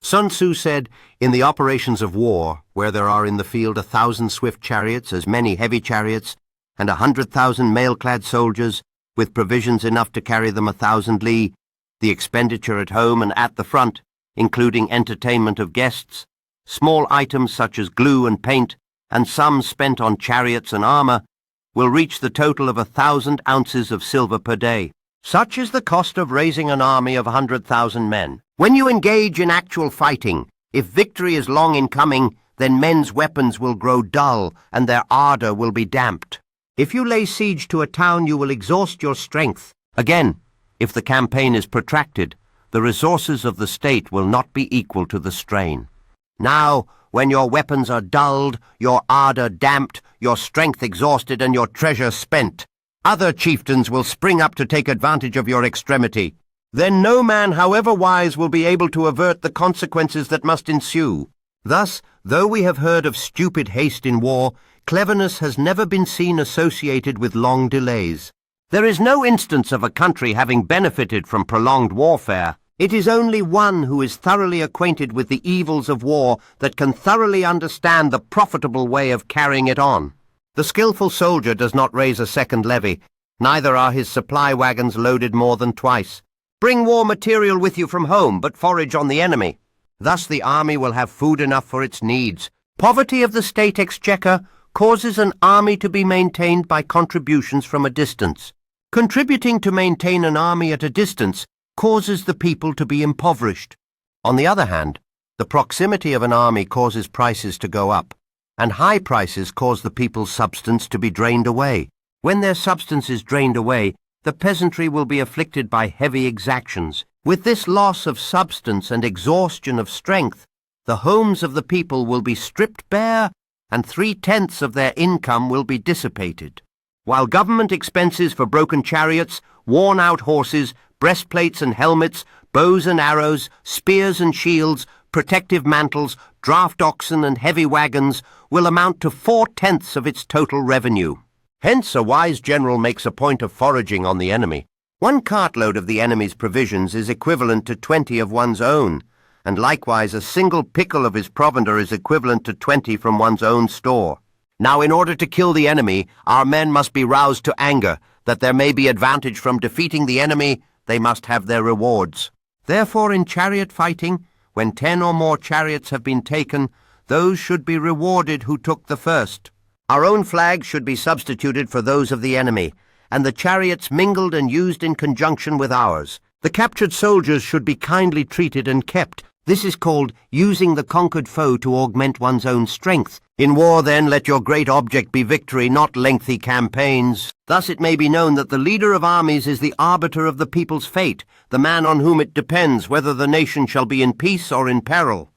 Sun Tzu said, "In the operations of war, where there are in the field 1,000 swift chariots, as many heavy chariots, and 100,000 mail-clad soldiers, with provisions enough to carry them 1,000 li, the expenditure at home and at the front, including entertainment of guests, small items such as glue and paint, and sums spent on chariots and armor, will reach the total of 1,000 ounces of silver per day. Such is the cost of raising an army of 100,000 men. When you engage in actual fighting, if victory is long in coming, then men's weapons will grow dull and their ardor will be damped. If you lay siege to a town, you will exhaust your strength. Again, if the campaign is protracted, the resources of the state will not be equal to the strain. Now, when your weapons are dulled, your ardor damped, your strength exhausted, and your treasure spent, other chieftains will spring up to take advantage of your extremity. Then no man, however wise, will be able to avert the consequences that must ensue. Thus, though we have heard of stupid haste in war, cleverness has never been seen associated with long delays. There is no instance of a country having benefited from prolonged warfare. It is only one who is thoroughly acquainted with the evils of war that can thoroughly understand the profitable way of carrying it on. The skillful soldier does not raise a second levy, neither are his supply wagons loaded more than twice. Bring war material with you from home, but forage on the enemy. Thus the army will have food enough for its needs. Poverty of the state exchequer causes an army to be maintained by contributions from a distance. Contributing to maintain an army at a distance causes the people to be impoverished. On the other hand, the proximity of an army causes prices to go up, and high prices cause the people's substance to be drained away. When their substance is drained away, the peasantry will be afflicted by heavy exactions. With this loss of substance and exhaustion of strength, the homes of the people will be stripped bare, and 3/10 of their income will be dissipated. While government expenses for broken chariots, worn-out horses, breastplates and helmets, bows and arrows, spears and shields, protective mantles, draft oxen and heavy wagons will amount to 4/10 of its total revenue. Hence a wise general makes a point of foraging on the enemy. 1 cartload of the enemy's provisions is equivalent to 20 of one's own, and likewise a single pickle of his provender is equivalent to 20 from one's own store. Now, in order to kill the enemy, our men must be roused to anger. That there may be advantage from defeating the enemy, they must have their rewards. Therefore, in chariot fighting, when 10 or more chariots have been taken, those should be rewarded who took the first. Our own flags should be substituted for those of the enemy, and the chariots mingled and used in conjunction with ours. The captured soldiers should be kindly treated and kept. This is called using the conquered foe to augment one's own strength. In war, then, let your great object be victory, not lengthy campaigns. Thus it may be known that the leader of armies is the arbiter of the people's fate, the man on whom it depends whether the nation shall be in peace or in peril.